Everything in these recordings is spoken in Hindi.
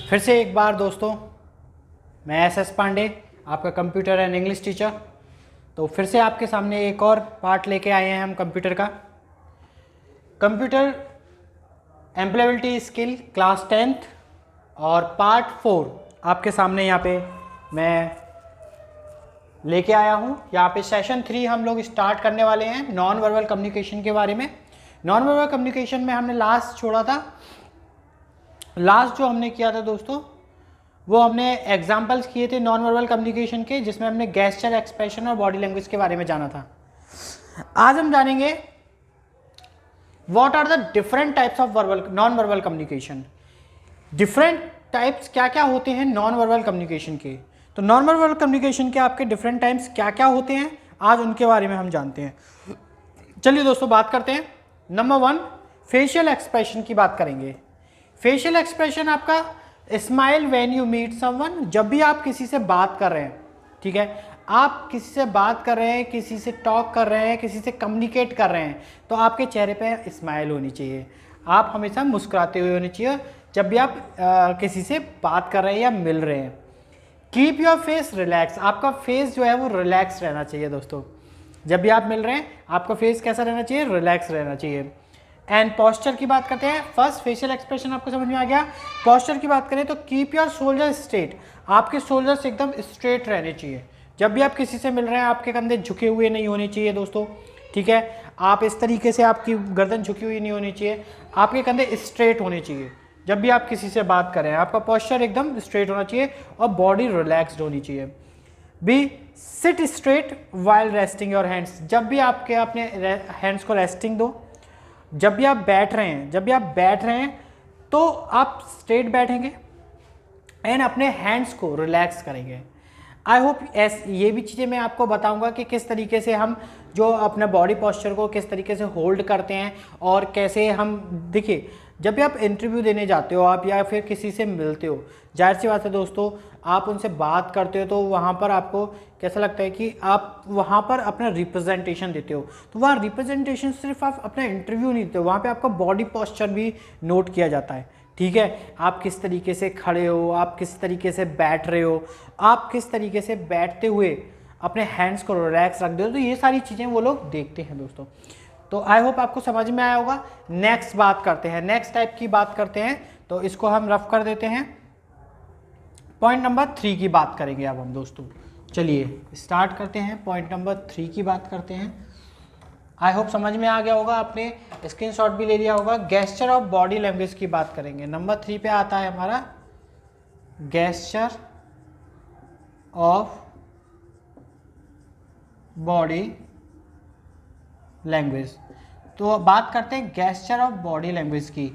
फिर से एक बार दोस्तों, मैं एस पांडे, आपका कंप्यूटर एंड इंग्लिश टीचर। तो फिर से आपके सामने एक और पार्ट लेके आए हैं हम कंप्यूटर का। Computer employability skill class 10th और पार्ट 4 आपके सामने यहाँ पे मैं लेके आया हूँ। यहाँ पे सेशन 3 हम लोग स्टार्ट करने वाले हैं नॉन वर्बल कम्युनिकेशन के बारे में। नॉन वर्बल कम्युनिकेशन में हमने लास्ट छोड़ा था, लास्ट जो हमने किया था दोस्तों वो हमने एग्जाम्पल्स किए थे नॉन वर्बल कम्युनिकेशन के, जिसमें हमने गेस्चर, एक्सप्रेशन और बॉडी लैंग्वेज के बारे में जाना था। आज हम जानेंगे what are the different types of verbal non verbal communication. Different types क्या क्या होते हैं नॉन वर्बल कम्युनिकेशन के। तो नॉन वर्बल कम्युनिकेशन के आपके डिफरेंट टाइप्स क्या क्या होते हैं, आज उनके बारे में हम जानते हैं। चलिए दोस्तों बात करते हैं। नंबर 1, फेशियल एक्सप्रेशन की बात करेंगे। फेशियल एक्सप्रेशन आपका smile when you meet someone, जब भी आप किसी से बात कर रहे हैं, ठीक है, आप किसी से बात कर रहे हैं, किसी से टॉक कर रहे हैं, किसी से कम्युनिकेट कर रहे हैं, तो आपके चेहरे पे स्माइल होनी चाहिए। आप हमेशा मुस्कुराते हुए होने चाहिए जब भी आप किसी से बात कर रहे हैं या मिल रहे हैं। कीप योर फेस रिलैक्स, आपका फेस जो है वो रिलैक्स रहना चाहिए दोस्तों। जब भी आप मिल रहे हैं आपका फेस कैसा रहना चाहिए, रिलैक्स रहना चाहिए। एंड पोस्चर की बात करते हैं। फर्स्ट फेशियल एक्सप्रेशन आपको समझ में आ गया। पोस्चर की बात करें तो कीप योर शोल्डर स्ट्रेट, आपके शोल्डर्स एकदम स्ट्रेट रहने चाहिए। जब भी आप किसी से मिल रहे हैं आपके कंधे झुके हुए नहीं होने चाहिए दोस्तों, ठीक है। आप इस तरीके से, आपकी गर्दन झुकी हुई नहीं होनी चाहिए, आपके कंधे स्ट्रेट होने चाहिए। जब भी आप किसी से बात करें आपका पोस्चर एकदम स्ट्रेट होना चाहिए और बॉडी रिलैक्सड होनी चाहिए। Be sit straight while resting your hands, जब भी आपके अपने हैंड्स को रेस्टिंग दो। जब भी आप बैठ रहे हैं तो आप स्ट्रेट बैठेंगे एंड अपने हैंड्स को रिलैक्स करेंगे। आई होप ये भी चीज़ें मैं आपको बताऊंगा कि किस तरीके से हम जो अपने बॉडी पोस्चर को किस तरीके से होल्ड करते हैं और कैसे हम, देखिए जब भी आप इंटरव्यू देने जाते हो आप या फिर किसी से मिलते हो, जाहिर सी बात है दोस्तों, आप उनसे बात करते हो तो वहाँ पर आपको कैसा लगता है कि आप वहाँ पर अपना रिप्रेजेंटेशन देते हो। तो वहाँ रिप्रेजेंटेशन सिर्फ आप अपना इंटरव्यू नहीं देते हो, वहाँ पे आपका बॉडी पोस्चर भी नोट किया जाता है, ठीक है। आप किस तरीके से खड़े हो, आप किस तरीके से बैठ रहे हो, आप किस तरीके से बैठते हुए अपने हैंड्स को रिलैक्स रख दे हो, तो ये सारी चीज़ें वो लोग देखते हैं दोस्तों। तो आई होप आपको समझ में आया होगा। नेक्स्ट बात करते हैं, नेक्स्ट टाइप की बात करते हैं। तो इसको हम रफ कर देते हैं। पॉइंट नंबर 3 की बात करेंगे अब हम दोस्तों। चलिए स्टार्ट करते हैं, पॉइंट नंबर 3 की बात करते हैं। आई होप समझ में आ गया होगा, आपने स्क्रीनशॉट भी ले लिया होगा। गेस्चर ऑफ बॉडी लैंग्वेज की बात करेंगे। नंबर 3 पे आता है हमारा गेस्चर ऑफ बॉडी लैंग्वेज। तो बात करते हैं गेस्चर ऑफ बॉडी लैंग्वेज की।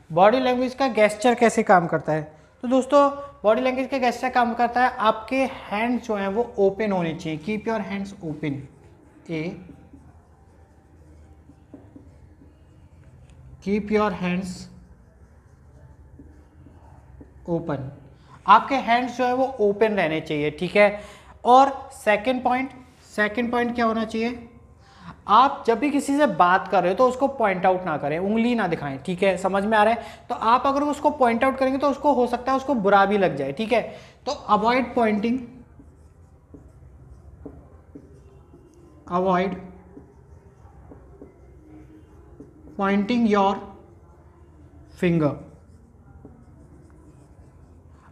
बॉडी लैंग्वेज का गेस्चर कैसे काम करता है? तो दोस्तों बॉडी लैंग्वेज का गेस्चर काम करता है, आपके हैंड्स जो हैं वो ओपन होने चाहिए। Keep your hands open, keep your hands open, आपके हैंड्स जो है वो ओपन रहने चाहिए, ठीक है। और सेकंड पॉइंट क्या होना चाहिए? आप जब भी किसी से बात कर रहे हो तो उसको पॉइंट आउट ना करें, उंगली ना दिखाएं, ठीक है, समझ में आ रहा है। तो आप अगर उसको पॉइंट आउट करेंगे तो उसको हो सकता है उसको बुरा भी लग जाए, ठीक है। तो avoid pointing your finger,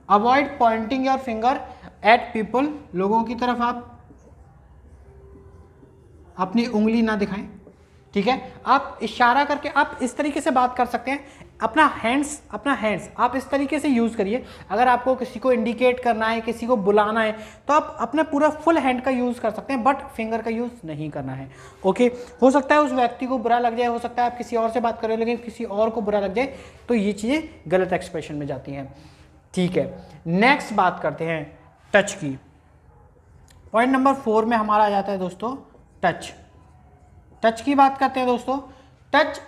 avoid pointing your finger at people, लोगों की तरफ आप अपनी उंगली ना दिखाएं, ठीक है। आप इशारा करके आप इस तरीके से बात कर सकते हैं। अपना हैंड्स आप इस तरीके से यूज करिए। अगर आपको किसी को इंडिकेट करना है, किसी को बुलाना है, तो आप अपना पूरा फुल हैंड का यूज कर सकते हैं, बट फिंगर का यूज नहीं करना है, ओके। हो सकता है उस व्यक्ति को बुरा लग जाए, हो सकता है आप किसी और से बात कर रहे हो लेकिन किसी और को बुरा लग जाए, तो ये चीजें गलत एक्सप्रेशन में जाती हैं, ठीक है। नेक्स्ट बात करते हैं टच की। पॉइंट नंबर 4 में हमारा आ जाता है दोस्तों टच की बात करते हैं दोस्तों। टच,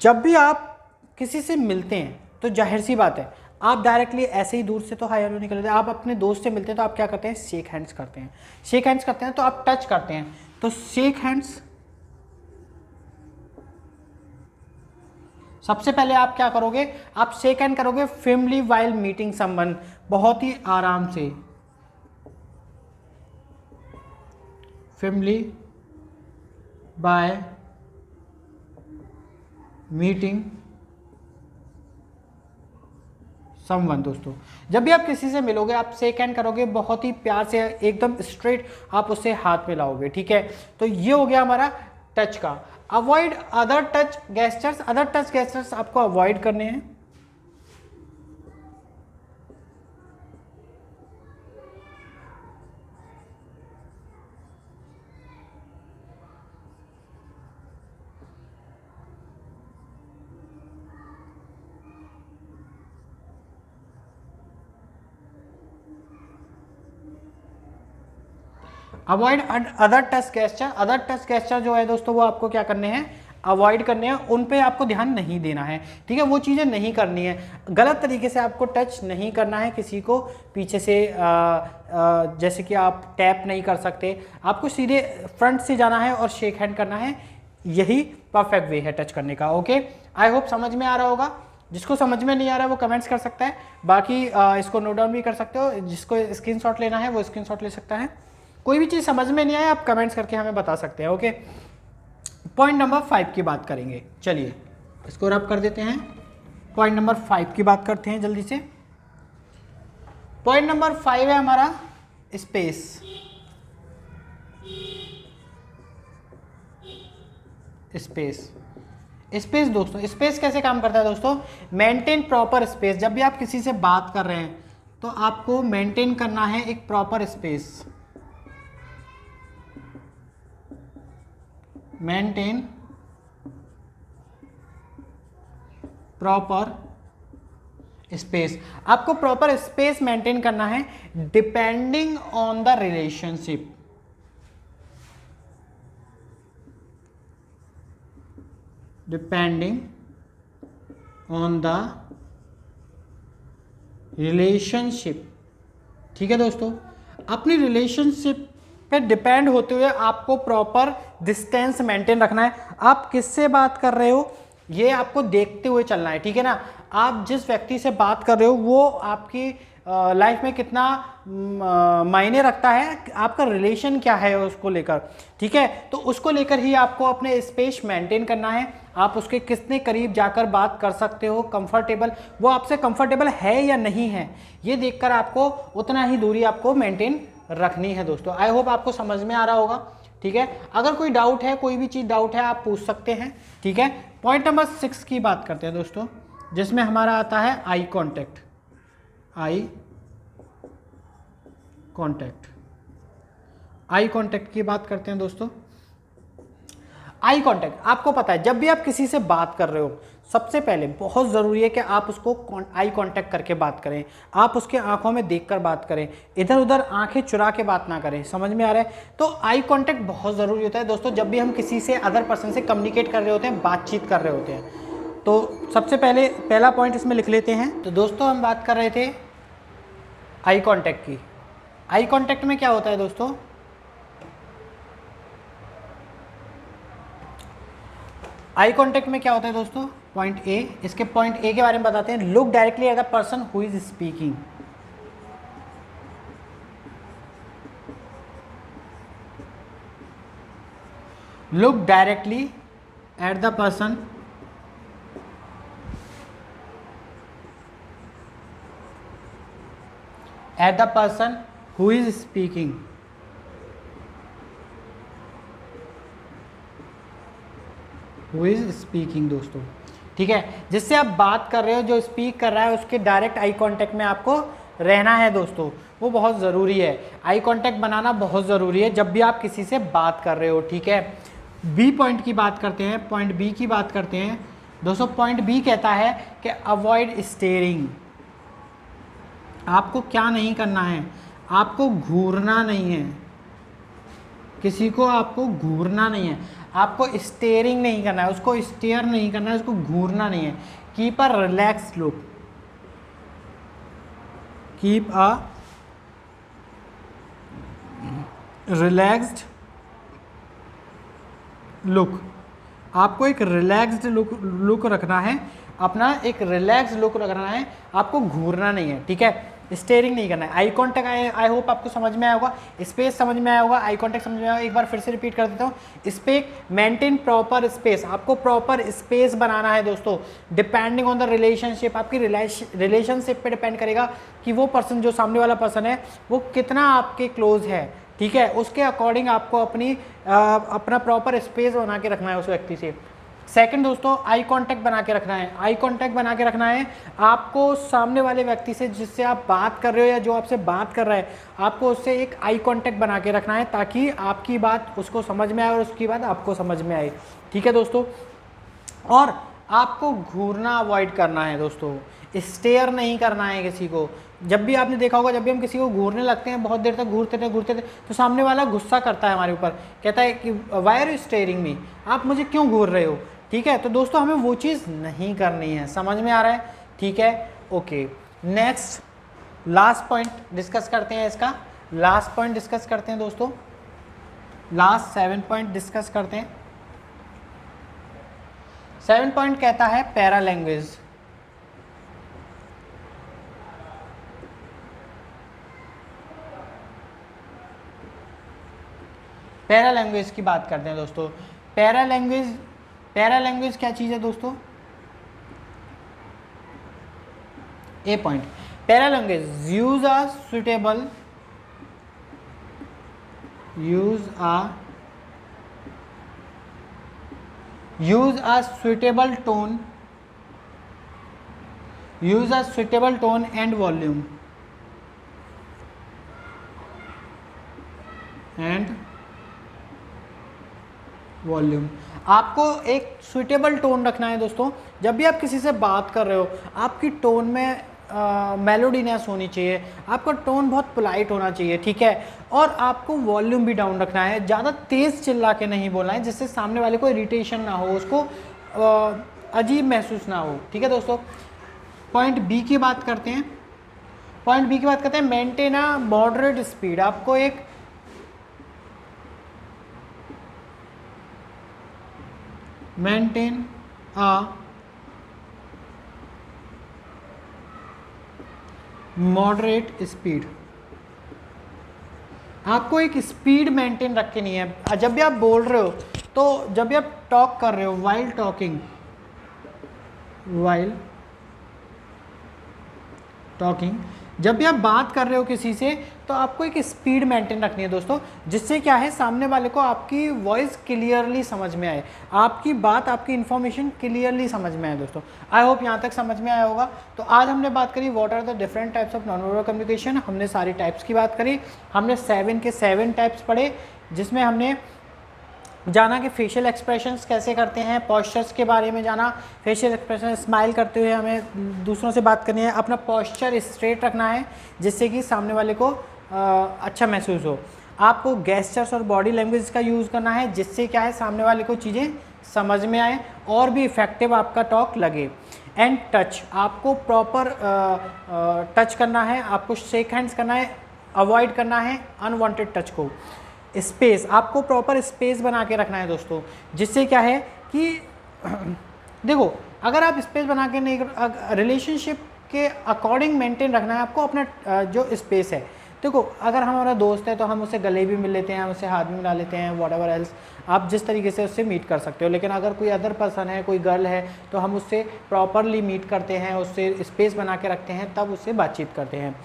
जब भी आप किसी से मिलते हैं तो जाहिर सी बात है आप डायरेक्टली ऐसे ही दूर से तो हाय हेलो नहीं करते। आप अपने दोस्त से मिलते हैं तो आप क्या करते हैं? शेक हैंड्स करते हैं, तो आप टच करते हैं। तो शेक सबसे पहले आप क्या करोगे, आप शेक हैंड करोगे फर्मली वाइल मीटिंग समवन, बहुत ही आराम से, फर्मली बाय मीटिंग समवन। दोस्तों जब भी आप किसी से मिलोगे आप शेक हैंड करोगे, बहुत ही प्यार से एकदम स्ट्रेट आप उससे हाथ मिलाओगे, ठीक है। तो ये हो गया हमारा टच का। Avoid other touch gestures, other touch gestures आपको अवॉइड करने हैं। Avoid other touch gesture, other touch gesture जो है दोस्तों वो आपको क्या करने हैं, अवॉइड करने हैं, उन पे आपको ध्यान नहीं देना है, ठीक है। वो चीज़ें नहीं करनी है, गलत तरीके से आपको टच नहीं करना है किसी को पीछे से, जैसे कि आप टैप नहीं कर सकते, आपको सीधे फ्रंट से जाना है और शेक हैंड करना है, यही परफेक्ट वे है टच करने का। ओके, आई होप समझ में आ रहा होगा। जिसको समझ में नहीं आ रहा है वो कमेंट्स कर सकता है, बाकी इसको नोट डाउन भी कर सकते हो, जिसको स्क्रीनशॉट लेना है वो स्क्रीनशॉट ले सकता है। कोई भी चीज़ समझ में नहीं आए आप कमेंट्स करके हमें बता सकते हैं। ओके, पॉइंट नंबर 5 की बात करेंगे, चलिए इसको रब कर देते हैं। पॉइंट नंबर 5 की बात करते हैं जल्दी से। पॉइंट नंबर 5 है हमारा स्पेस। स्पेस स्पेस दोस्तों, स्पेस कैसे काम करता है दोस्तों, मेंटेन प्रॉपर स्पेस। जब भी आप किसी से बात कर रहे हैं तो आपको मेंटेन करना है एक proper space, maintain proper space. आपको प्रॉपर स्पेस मेंटेन करना है depending on the relationship, depending on the relationship, ठीक है दोस्तों। अपनी रिलेशनशिप पे डिपेंड होते हुए आपको प्रॉपर डिस्टेंस मेंटेन रखना है। आप किससे बात कर रहे हो ये आपको देखते हुए चलना है, ठीक है ना। आप जिस व्यक्ति से बात कर रहे हो वो आपकी लाइफ में कितना मायने रखता है, आपका रिलेशन क्या है उसको लेकर, ठीक है। तो उसको लेकर ही आपको अपने स्पेस मेंटेन करना है। आप उसके कितने करीब जाकर बात कर सकते हो, कंफर्टेबल, वो आपसे कंफर्टेबल है या नहीं है, ये देखकर आपको उतना ही दूरी आपको मेंटेन रखनी है दोस्तों। आई होप आपको समझ में आ रहा होगा, ठीक है। अगर कोई डाउट है, कोई भी चीज़ डाउट है आप पूछ सकते हैं, ठीक है। पॉइंट नंबर 6 की बात करते हैं दोस्तों, जिसमें हमारा आता है eye contact. Eye contact, eye contact की बात करते हैं दोस्तों। आई कॉन्टैक्ट, आपको पता है जब भी आप किसी से बात कर रहे हो सबसे पहले बहुत ज़रूरी है कि आप उसको आई कांटेक्ट करके बात करें, आप उसके आंखों में देखकर बात करें, इधर उधर आंखें चुरा के बात ना करें। समझ में आ रहा है? तो आई कांटेक्ट बहुत ज़रूरी होता है दोस्तों जब भी हम किसी से अदर पर्सन से कम्युनिकेट कर रहे होते हैं, बातचीत कर रहे होते हैं। तो सबसे पहले पहला पॉइंट इसमें लिख लेते हैं। तो दोस्तों हम बात कर रहे थे आई कॉन्टैक्ट की। आई कॉन्टैक्ट में क्या होता है दोस्तों, आई कॉन्टैक्ट में क्या होता है दोस्तों, पॉइंट ए, इसके पॉइंट ए के बारे में बताते हैं। Look directly at the person who is speaking. Look directly at the person who is speaking. Who is speaking दोस्तों, ठीक है। जिससे आप बात कर रहे हो, जो स्पीक कर रहा है उसके डायरेक्ट आई कांटेक्ट में आपको रहना है दोस्तों, वो बहुत ज़रूरी है। आई कांटेक्ट बनाना बहुत ज़रूरी है जब भी आप किसी से बात कर रहे हो, ठीक है। बी पॉइंट की बात करते हैं, पॉइंट बी की बात करते हैं दोस्तों। पॉइंट बी कहता है कि अवॉइड स्टेयरिंग। आपको क्या नहीं करना है, आपको घूरना नहीं है किसी को, आपको घूरना नहीं है, आपको स्टेयरिंग नहीं करना है, उसको स्टेयर नहीं करना है, उसको घूरना नहीं है। Keep a relax look, keep a relaxed look. आपको एक रिलैक्स्ड लुक रखना है, अपना एक रिलैक्स लुक रखना है, आपको घूरना नहीं है, ठीक है, स्टेयरिंग नहीं करना है। आई कॉन्टैक्ट आई होप आपको समझ में आया होगा, स्पेस समझ में आया होगा, आई कॉन्टैक्ट समझ में आया होगा। एक बार फिर से रिपीट कर देता हूँ, स्पेक मेंटेन प्रॉपर स्पेस, आपको प्रॉपर स्पेस बनाना है दोस्तों। डिपेंडिंग ऑन द रिलेशनशिप, आपकी रिलेशनशिप पे डिपेंड करेगा कि वो पर्सन, जो सामने वाला पर्सन है, वो कितना आपके क्लोज है, ठीक है, उसके अकॉर्डिंग आपको अपना प्रॉपर स्पेस बना के रखना है उस व्यक्ति से। सेकंड दोस्तों, आई कांटेक्ट बना के रखना है। आई कांटेक्ट बना के रखना है आपको सामने वाले व्यक्ति से, जिससे आप बात कर रहे हो या जो आपसे बात कर रहा है, आपको उससे एक आई कांटेक्ट बना के रखना है ताकि आपकी बात उसको समझ में आए और उसकी बात आपको समझ में आए, ठीक है दोस्तों। और आपको घूरना अवॉइड करना है दोस्तों, स्टेयर नहीं करना है किसी को। जब भी आपने देखा होगा, जब भी हम किसी को घूरने लगते हैं, बहुत देर तक घूरते थे तो सामने वाला गुस्सा करता है हमारे ऊपर, कहता है कि वाई आर यू स्टेयरिंग मी, आप मुझे क्यों घूर रहे हो, ठीक है। तो दोस्तों हमें वो चीज़ नहीं करनी है, समझ में आ रहा है, ठीक है, okay. Next last point discuss करते हैं, इसका लास्ट पॉइंट डिस्कस करते हैं दोस्तों, लास्ट 7 पॉइंट डिस्कस करते हैं। 7 पॉइंट कहता है पैरा लैंग्वेज। पैरा लैंग्वेज की बात करते हैं दोस्तों। पैरा लैंग्वेज क्या चीज़ है दोस्तों? A point, para language use a suitable, use a suitable tone and volume, आपको एक सुइटेबल टोन रखना है दोस्तों। जब भी आप किसी से बात कर रहे हो, आपकी टोन में मेलोडीनेस होनी चाहिए, आपका टोन बहुत पोलाइट होना चाहिए, ठीक है। और आपको वॉल्यूम भी डाउन रखना है, ज़्यादा तेज़ चिल्ला के नहीं बोलना है जिससे सामने वाले को इरिटेशन ना हो, उसको अजीब महसूस ना हो, ठीक है दोस्तों। पॉइंट बी की बात करते हैं। पॉइंट बी की बात करते हैं, मेंटेन अ मॉडरेट स्पीड, आपको एक मेंटेन अ मॉडरेट स्पीड, आपको एक स्पीड मेंटेन रखनी है। जब भी आप बोल रहे हो, तो जब भी आप टॉक कर रहे हो, वाइल टॉकिंग, जब भी आप बात कर रहे हो किसी से, तो आपको एक स्पीड मेंटेन रखनी है दोस्तों, जिससे क्या है, सामने वाले को आपकी वॉइस क्लियरली समझ में आए, आपकी बात, आपकी इन्फॉर्मेशन क्लियरली समझ में आए दोस्तों। आई होप यहाँ तक समझ में आया होगा। तो आज हमने बात करी what are the different types of non verbal communication, हमने सारी टाइप्स की बात करी, हमने 7 के 7 टाइप्स पढ़े, जिसमें हमने जाना कि फेशियल एक्सप्रेशंस कैसे करते हैं, पोस्चर्स के बारे में जाना, फेशियल एक्सप्रेशन, स्माइल करते हुए हमें दूसरों से बात करनी है, अपना पोस्चर स्ट्रेट रखना है जिससे कि सामने वाले को अच्छा महसूस हो। आपको गेस्चर्स और बॉडी लैंग्वेज का यूज़ करना है जिससे क्या है, सामने वाले को चीज़ें समझ में आए और भी इफ़ेक्टिव आपका टॉक लगे। एंड टच, आपको प्रॉपर टच करना है, आपको शेक हैंड्स करना है, अवॉइड करना है अनवांटेड टच को। स्पेस, आपको प्रॉपर स्पेस बना के रखना है दोस्तों, जिससे क्या है कि देखो, अगर आप स्पेस बना के नहीं, रिलेशनशिप के अकॉर्डिंग मेंटेन रखना है आपको अपना जो स्पेस है। देखो, अगर हमारा दोस्त है तो हम उससे गले भी मिल लेते हैं, उससे हाथ भी मिला लेते हैं, वॉट एवर एल्स आप जिस तरीके से उससे मीट कर सकते हो। लेकिन अगर कोई अदर पर्सन है, कोई गर्ल है, तो हम उससे प्रॉपरली मीट करते हैं, उससे स्पेस बना के रखते हैं, तब उससे बातचीत करते हैं,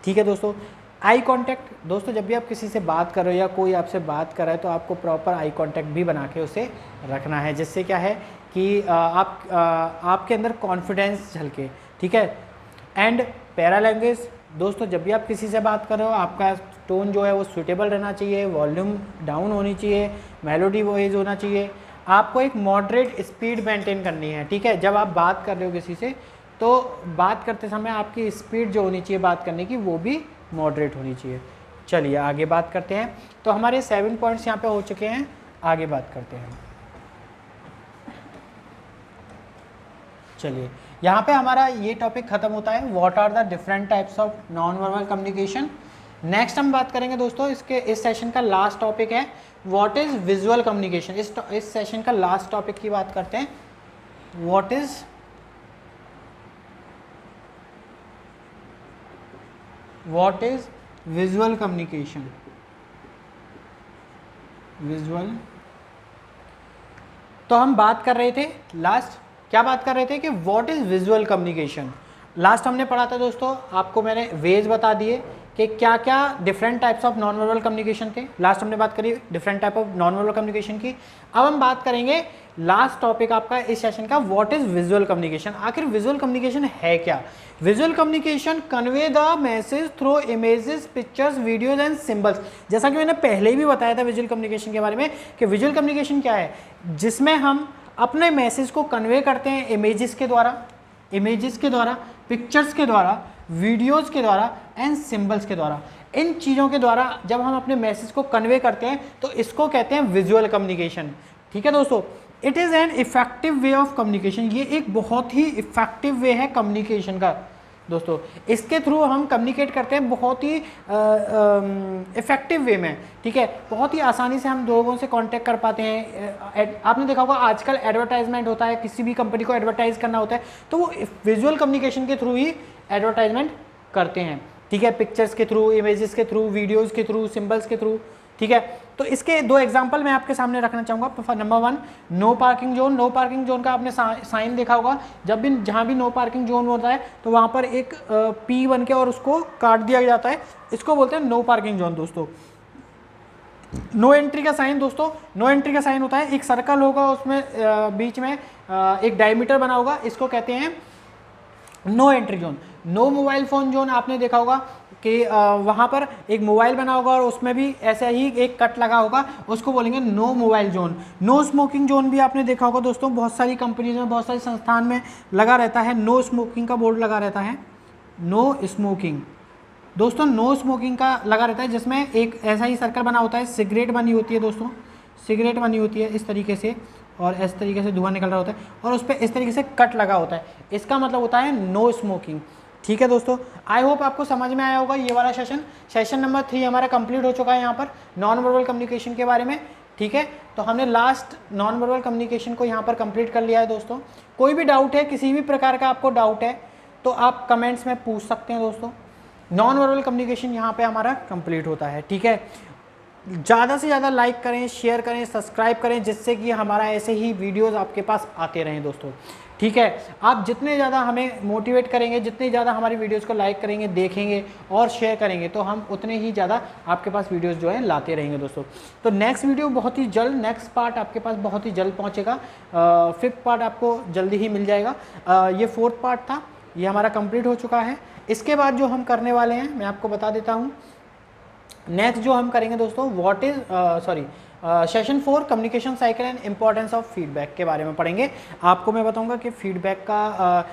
ठीक है दोस्तों। आई कांटेक्ट दोस्तों, जब भी आप किसी से बात कर रहे हो या कोई आपसे बात कर रहा है, तो आपको प्रॉपर आई कांटेक्ट भी बना के उसे रखना है, जिससे क्या है कि आपके अंदर कॉन्फिडेंस झलके, ठीक है। एंड पैरा लैंग्वेज दोस्तों, जब भी आप किसी से बात कर रहे हो, आपका टोन जो है वो सूटेबल रहना चाहिए, वॉल्यूम डाउन होनी चाहिए, मेलोडी वॉइस होना चाहिए, आपको एक मॉडरेट स्पीड मेंटेन करनी है, ठीक है। जब आप बात कर रहे हो किसी से, तो बात करते समय आपकी स्पीड जो होनी चाहिए बात करने की, वो भी मॉडरेट होनी चाहिए। चलिए आगे बात करते हैं। तो हमारे 7 पॉइंट्स यहाँ पे हो चुके हैं, आगे बात करते हैं। चलिए, यहाँ पे हमारा ये टॉपिक ख़त्म होता है, what are the different types of non verbal communication. Next हम बात करेंगे दोस्तों, इस सेशन का लास्ट टॉपिक है व्हाट इज विजुअल कम्युनिकेशन। इस सेशन का लास्ट टॉपिक की बात करते हैं, what is visual communication. Visual, तो हम बात कर रहे थे लास्ट, क्या बात कर रहे थे कि what is visual communication. Last हमने पढ़ा था दोस्तों, आपको मैंने वेज बता दिए कि क्या क्या different types of non verbal communication थे। लास्ट हमने बात करी different type of non verbal communication की। अब हम बात करेंगे लास्ट टॉपिक आपका इस सेशन का, व्हाट इज विजुअल कम्युनिकेशन। आखिर विजुअल कम्युनिकेशन है क्या? Visual communication convey the message through images, pictures, videos and symbols. जैसा कि मैंने पहले ही भी बताया था विजुअल कम्युनिकेशन के बारे में कि विजुअल कम्युनिकेशन क्या है, जिसमें हम अपने मैसेज को कन्वे करते हैं इमेजेस के द्वारा, पिक्चर्स के द्वारा, वीडियोस के द्वारा एंड सिंबल्स के द्वारा। इन चीज़ों के द्वारा जब हम अपने मैसेज को कन्वे करते हैं तो इसको कहते हैं विजुअल कम्युनिकेशन। ठीक है दोस्तों, it is an effective way of communication. ये एक बहुत ही इफेक्टिव वे है कम्युनिकेशन का दोस्तों। इसके थ्रू हम कम्युनिकेट करते हैं बहुत ही इफेक्टिव वे में। ठीक है, बहुत ही आसानी से हम लोगों से कांटेक्ट कर पाते हैं। आपने देखा होगा आजकल एडवर्टाइजमेंट होता है, किसी भी कंपनी को एडवर्टाइज करना होता है तो वो विजुअल कम्युनिकेशन के थ्रू ही एडवर्टाइजमेंट करते हैं। ठीक है, पिक्चर्स के थ्रू, इमेजेस के थ्रू, वीडियोज़ के थ्रू, सिम्बल्स के थ्रू। ठीक है, तो इसके दो एग्जांपल मैं आपके सामने रखना चाहूँगा। Number 1, no parking zone. No parking zone का आपने साइन देखा होगा, जब भी जहाँ भी नो पार्किंग जोन होता है तो वहाँ पर एक पी बन के और उसको काट दिया जाता है, इसको बोलते हैं नो पार्किंग जोन दोस्तों। नो एंट्री का साइन दोस्तों, नो एंट्री का साइन होता है, एक सर्कल होगा उसमें बीच में एक डायमीटर बना होगा, इसको कहते हैं no entry zone. No mobile phone zone आपने देखा होगा कि वहाँ पर एक मोबाइल बना होगा और उसमें भी ऐसा ही एक कट लगा होगा, उसको बोलेंगे no mobile zone. No smoking zone भी आपने देखा होगा दोस्तों, बहुत सारी कंपनीज में, बहुत सारे संस्थान में लगा रहता है, नो स्मोकिंग का बोर्ड लगा रहता है। नो स्मोकिंग दोस्तों, नो स्मोकिंग का लगा रहता है, जिसमें एक ऐसा ही सर्कल बना होता है, सिगरेट बनी होती है दोस्तों, सिगरेट बनी होती है इस तरीके से, और इस तरीके से धुआं निकल रहा होता है और उस पर इस तरीके से कट लगा होता है, इसका मतलब होता है नो स्मोकिंग। ठीक है दोस्तों, आई होप आपको समझ में आया होगा ये वाला सेशन नंबर 3 हमारा कंप्लीट हो चुका है यहाँ पर नॉन वर्बल कम्युनिकेशन के बारे में। ठीक है, तो हमने लास्ट नॉन वर्बल कम्युनिकेशन को यहाँ पर कंप्लीट कर लिया है दोस्तों। कोई भी डाउट है, किसी भी प्रकार का आपको डाउट है तो आप कमेंट्स में पूछ सकते हैं दोस्तों। नॉन वर्बल कम्युनिकेशन यहाँ पे हमारा कंप्लीट होता है। ठीक है, ज़्यादा से ज़्यादा लाइक करें, शेयर करें, सब्सक्राइब करें, जिससे कि हमारा ऐसे ही वीडियोस आपके पास आते रहें दोस्तों। ठीक है, आप जितने ज़्यादा हमें मोटिवेट करेंगे, जितने ज़्यादा हमारी वीडियोस को लाइक करेंगे, देखेंगे और शेयर करेंगे, तो हम उतने ही ज़्यादा आपके पास वीडियोस जो है लाते रहेंगे दोस्तों। तो नेक्स्ट वीडियो बहुत ही जल्द, नेक्स्ट पार्ट आपके पास बहुत ही जल्द पहुँचेगा। 5th पार्ट आपको जल्दी ही मिल जाएगा। ये 4th पार्ट था, ये हमारा कंप्लीट हो चुका है। इसके बाद जो हम करने वाले हैं मैं आपको बता देता हूँ। नेक्स्ट जो हम करेंगे दोस्तों, what is session 4 communication cycle and importance of feedback के बारे में पढ़ेंगे। आपको मैं बताऊंगा कि फीडबैक का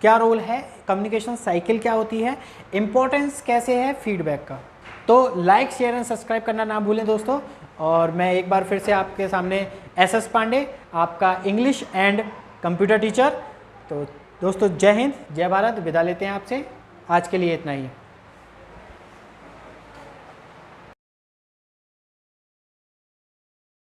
क्या रोल है, कम्युनिकेशन साइकिल क्या होती है, इंपॉर्टेंस कैसे है फीडबैक का। तो लाइक, शेयर एंड सब्सक्राइब करना ना भूलें दोस्तों। और मैं एक बार फिर से आपके सामने SS पांडे, आपका इंग्लिश एंड कंप्यूटर टीचर। तो दोस्तों जय हिंद, जय भारत, विदा लेते हैं आपसे। आज के लिए इतना ही।